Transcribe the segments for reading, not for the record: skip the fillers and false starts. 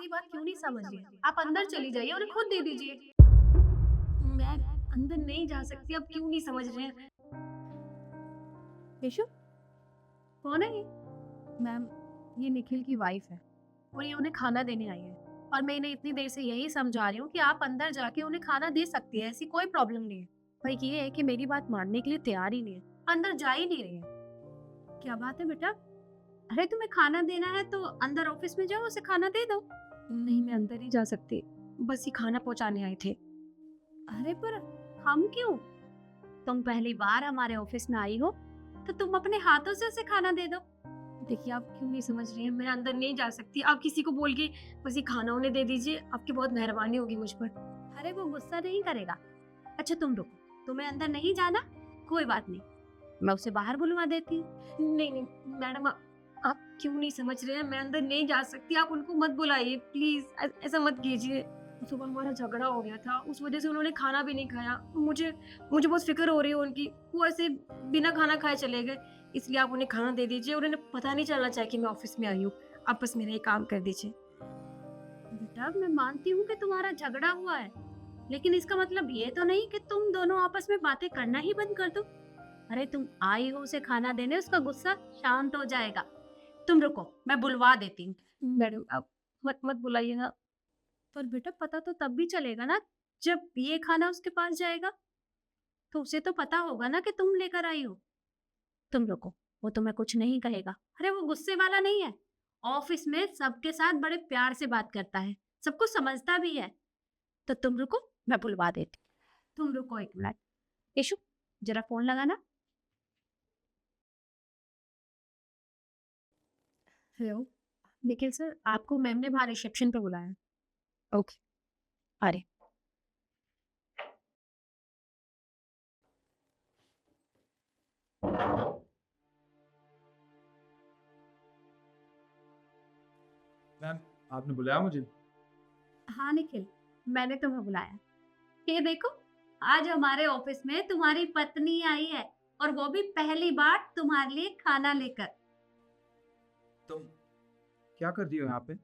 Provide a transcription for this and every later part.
मेरी बात क्यों नहीं समझ रही हैं? आप अंदर चली जाइए, उन्हें खुद दे दीजिए। मैं अंदर नहीं जा सकती, आप क्यों नहीं समझ रहे हैं? केशव, कौन है ये? मैम, ये निखिल की वाइफ है। और ये उन्हें खाना देने आई है। और मैं इन्हें इतनी देर से यही समझा रही हूँ कि आप अंदर जाके उन्हें खाना दे सकती है, ऐसी कोई प्रॉब्लम नहीं है। पर ये है कि मेरी बात मानने के लिए तैयार ही नहीं है, अंदर जा ही नहीं रही है। क्या बात है बेटा? अरे तुम्हें खाना देना है तो अंदर ऑफिस में जाओ, उसे खाना दे दो। नहीं, मैं अंदर ही जा सकती, बस ये खाना पहुंचाने आए थे। अरे पर हम क्यों? तुम पहली बार हमारे ऑफिस में आई हो तो तुम अपने हाथों से उसे खाना दे दो। देखिए, आप क्यों नहीं समझ रही हैं, मैं अंदर नहीं जा सकती। आप किसी को बोल के बस ये खाना उन्हें दे दीजिए, आपकी बहुत मेहरबानी होगी मुझ पर। अरे वो गुस्सा नहीं करेगा। अच्छा तुम रुको, तुम्हें अंदर नहीं जाना? कोई बात नहीं, मैं उसे बाहर बुलवा देती हूँ। नहीं नहीं मैडम, आप क्यों नहीं समझ रहे हैं, मैं अंदर नहीं जा सकती। आप उनको मत बुलाइए प्लीज, ऐसा मत कीजिए। सुबह हमारा झगड़ा हो गया था, उस वजह से उन्होंने खाना भी नहीं खाया। मुझे मुझे बहुत फिक्र हो रही है उनकी। वो ऐसे बिना खाना खाए चले गए, इसलिए आप उन्हें खाना दे दीजिए और उन्हें पता नहीं चलना चाहिए कि मैं ऑफिस में आई हूँ। आप बस मेरा ये काम कर दीजिए। बेटा, मैं मानती हूँ कि तुम्हारा झगड़ा हुआ है, लेकिन इसका मतलब ये तो नहीं कि तुम दोनों आपस में बातें करना ही बंद कर दो। अरे तुम आई हो उसे खाना देने, उसका गुस्सा शांत हो जाएगा। तुम रुको, मैं बुलवा देती हूँ। मैडम, आप मत मत बुलाइएगा। पर बेटा, पता तो तब भी चलेगा ना जब ये खाना उसके पास जाएगा। तो उसे तो पता होगा ना कि तुम लेकर आई हो। तुम रुको, वो तुम्हें कुछ नहीं कहेगा। अरे वो गुस्से वाला नहीं है, ऑफिस में सबके साथ बड़े प्यार से बात करता है, सबको समझता भी है। तो तुम रुको, मैं बुलवा देती हूँ। तुम रुको 1 मिनट। यशु, जरा फोन लगाना। हेलो निखिल सर, आपको मैम ने बाहर रिसेप्शन पे बुलाया। ओके, आ रहे। मैम, आपने बुलाया मुझे? हाँ निखिल, मैंने तुम्हें बुलाया। ये देखो, आज हमारे ऑफिस में तुम्हारी पत्नी आई है, और वो भी पहली बार तुम्हारे लिए खाना लेकर। तुम क्या कर रही हो यहाँ पे?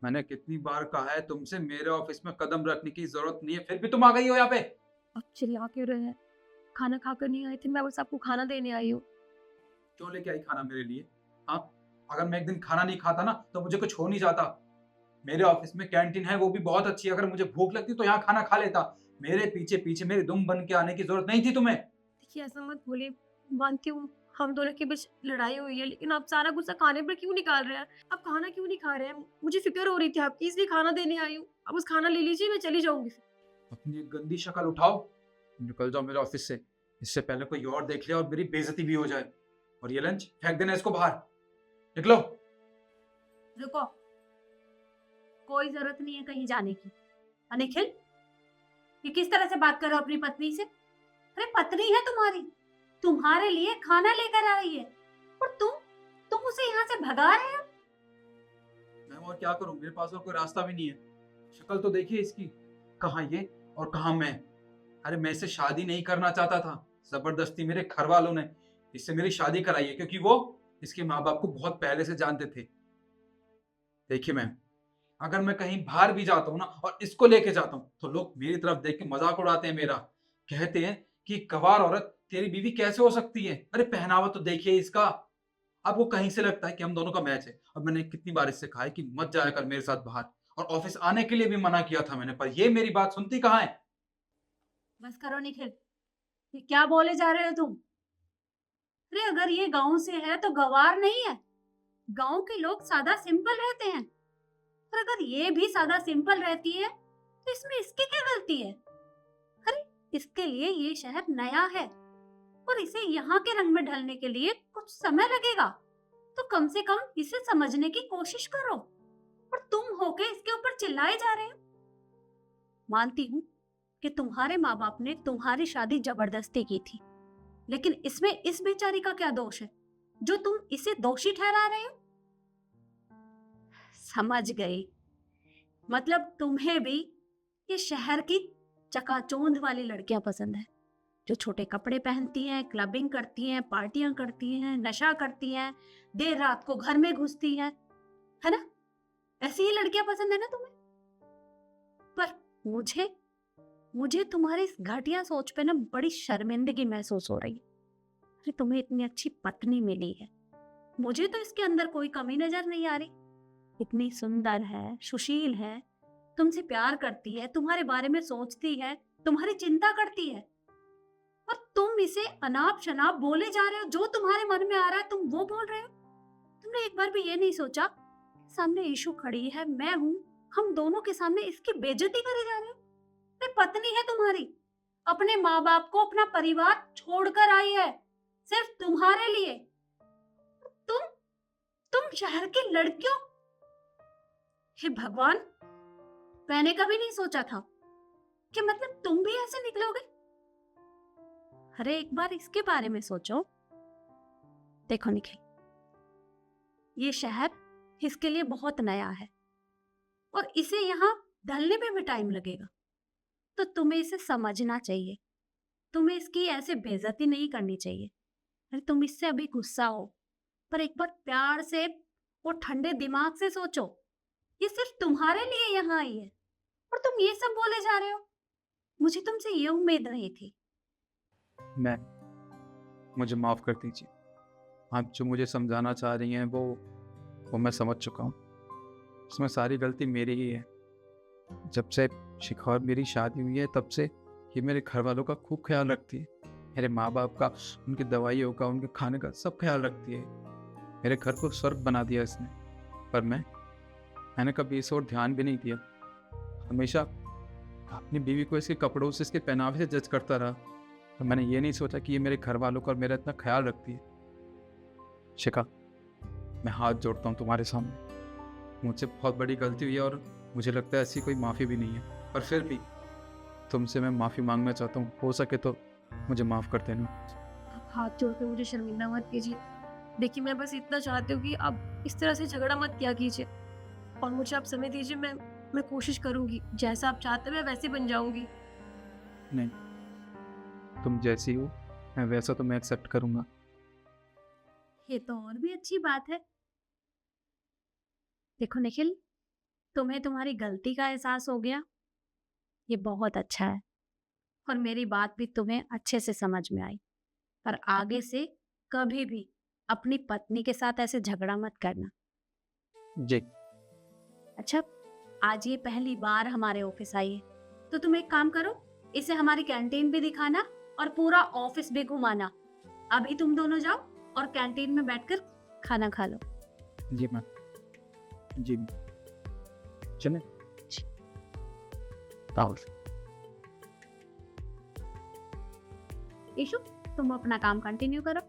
मैंने कितनी बार कहा है तुमसे मेरे ऑफिस में कदम रखने की जरूरत नहीं है, फिर भी तुम आ गई हो यहाँ पे। अब चिल्ला क्यों रहे हैं? खाना खाकर नहीं आई थी, मैं बस आपको खाना देने आई हूँ। क्यों लेके आई खाना मेरे लिए? हाँ, अगर मैं एक दिन खाना नहीं खाता ना तो मुझे कुछ हो नहीं जाता। मेरे ऑफिस में कैंटीन है, वो भी बहुत अच्छी है। अगर मुझे भूख लगती तो यहाँ खाना खा लेता। मेरे पीछे पीछे मेरी दुम बन के आने की जरूरत नहीं थी तुम्हें। देखिए, ऐसा मत बोलिए। मानती हूँ हम दोनों के बीच लड़ाई हुई है, लेकिन आप सारा गुस्सा खाने पर क्यों निकाल रहे हैं? आप खाना क्यों नहीं खा रहे हैं? मुझे फिक्र हो रही थी आपकी, इसलिए खाना देने आई हूँ। आप बस खाना ले लीजिए, मैं चली जाऊंगी। अपनी एक गंदी शक्ल उठाओ, निकल जाओ मेरे ऑफिस से। इससे पहले कोई और देख ले और मेरी बेइज्जती भी हो जाए। और ये लंच फेंक देना इसको बाहर। निकलो। रुको, कोई जरूरत नहीं है कहीं जाने की। निखिल, ये किस तरह से बात कर रहे हो अपनी पत्नी से? अरे पत्नी है तुम्हारी, तुम्हारे लिए खाना लेकर आई है, और तुम उसे यहाँ से भगा रहे हो। मैं और क्या करूं, मेरे पास और कोई रास्ता भी नहीं है। शक्ल तो देखिए इसकी, कहाँ ये और कहाँ मैं। अरे मैं इससे शादी नहीं करना चाहता था, जबरदस्ती मेरे घर वालों ने इससे मेरी शादी कराई है, क्योंकि वो इसके माँ बाप को बहुत पहले से जानते थे। देखिए मैम, अगर मैं कहीं बाहर भी जाता हूँ ना और इसको लेके जाता हूँ तो लोग मेरी तरफ देख के मजाक उड़ाते हैं मेरा। कहते हैं कि गवार औरत तेरी बीवी कैसे हो सकती है। अरे पहनावा तो देखिए इसका। आपको कहीं से लगता है कि हम दोनों का मैच है। और मैंने कितनी बार इससे कहा है कि मत जाया कर मेरे साथ बाहर, और ऑफिस आने के लिए भी मना किया था मैंने, पर ये मेरी बात सुनती कहाँ है। बस करो निखिल, ये क्या बोले जा रहे हो तुम? अरे अगर ये गांव से है तो गवार नहीं है। गांव के लोग सादा सिंपल रहते हैं, और अगर ये भी सादा सिंपल रहती है तो इसमें इसकी क्या गलती है? अरे इसके लिए ये शहर नया है, और इसे यहाँ के रंग में ढलने के लिए कुछ समय लगेगा। तो कम से कम इसे समझने की कोशिश करो, और तुम होके इसके ऊपर चिल्लाए जा रहे हो। मानती हूँ कि तुम्हारे माँ बाप ने तुम्हारी शादी जबरदस्ती की थी, लेकिन इसमें इस बेचारी का क्या दोष है जो तुम इसे दोषी ठहरा रहे हो? समझ गई, मतलब तुम्हें भी ये शहर की चकाचौंध वाली लड़कियां पसंद है, जो छोटे कपड़े पहनती हैं, क्लबिंग करती हैं, पार्टियां करती हैं, नशा करती हैं, देर रात को घर में घुसती हैं, है ना? ऐसी ही लड़कियां पसंद है ना तुम्हें? पर मुझे मुझे तुम्हारी इस घटिया सोच पे ना बड़ी शर्मिंदगी महसूस हो रही है। अरे तुम्हें इतनी अच्छी पत्नी मिली है, मुझे तो इसके अंदर कोई कमी नजर नहीं आ रही। इतनी सुंदर है, सुशील है, तुमसे प्यार करती है, तुम्हारे बारे में सोचती है, तुम्हारी चिंता करती है, और तुम इसे अनाप शनाप बोले जा रहे हो। जो तुम्हारे मन में आ रहा है तुम वो बोल रहे हो। तुमने एक बार भी ये नहीं सोचा सामने ईशू खड़ी है, मैं हूं, हम दोनों के सामने इसकी बेइज्जती करे जा रहे हो। ये पत्नी है तुम्हारी, अपने माँ बाप को, अपना परिवार छोड़कर आई है सिर्फ तुम्हारे लिए। तुम शहर की लड़कियों, हे भगवान, मैंने कभी नहीं सोचा था कि मतलब तुम भी ऐसे निकलोगे। अरे एक बार इसके बारे में सोचो। देखो निखिल, ये शहर इसके लिए बहुत नया है और इसे यहाँ ढलने में भी टाइम लगेगा, तो तुम्हें इसे समझना चाहिए। तुम्हें इसकी ऐसे बेइज्जती नहीं करनी चाहिए। अरे तुम इससे अभी गुस्सा हो, पर एक बार प्यार से और ठंडे दिमाग से सोचो। ये सिर्फ तुम्हारे लिए यहाँ आई है और तुम ये सब बोले जा रहे हो। मुझे तुमसे ये उम्मीद नहीं थी। मुझे माफ़ कर दीजिए। आप जो मुझे समझाना चाह रही हैं वो मैं समझ चुका हूँ। इसमें सारी गलती मेरी ही है। जब से शिखा और मेरी शादी हुई है तब से ये मेरे घर वालों का खूब ख्याल रखती है। मेरे माँ बाप का, उनकी दवाइयों का, उनके खाने का सब ख्याल रखती है। मेरे घर को स्वर्ग बना दिया इसने। पर मैंने कभी इस ओर ध्यान भी नहीं दिया। हमेशा अपनी बीवी को इसके कपड़ों से, इसके पहनावे से जज करता रहा। तो मैंने ये नहीं सोचा कि ये मेरे घर वालों का और मेरा इतना ख्याल रखती है। शिखा, मैं हाथ जोड़ता हूँ तुम्हारे सामने। मुझसे बहुत बड़ी गलती हुई है और मुझे लगता है ऐसी कोई माफ़ी भी नहीं है। पर फिर भी तुमसे मैं माफ़ी मांगना चाहता हूँ। हो सके तो मुझे माफ़ कर देना। हाथ जोड़ के मुझे शर्मिंदा मत कीजिए। देखिए, मैं बस इतना चाहती हूँ कि आप इस तरह से झगड़ा मत किया कीजिए और मुझे आप समय दीजिए। मैं कोशिश करूंगी, जैसा आप चाहते हैं मैं वैसे बन जाऊंगी। नहीं, तुम जैसी हो मैं वैसा तो मैं एक्सेप्ट करूँगा। ये तो और भी अच्छी बात है। देखो निखिल, तुम्हें तुम्हारी गलती का एहसास हो गया, ये बहुत अच्छा है और मेरी बात भी तुम्हें अच्छे से समझ में आई। पर आगे से कभी भी अपनी पत्नी के साथ ऐसे झगड़ा मत करना। जी। अच्छा, आज ये पहली बार हमारे ऑफिस आई है, तो तुम एक काम करो, इसे हमारी कैंटीन भी दिखाना और पूरा ऑफिस भी घुमाना। अभी तुम दोनों जाओ और कैंटीन में बैठकर खाना खा लो। जी मैम, जी चलें। राहुल, ईशु, तुम अपना काम कंटिन्यू करो।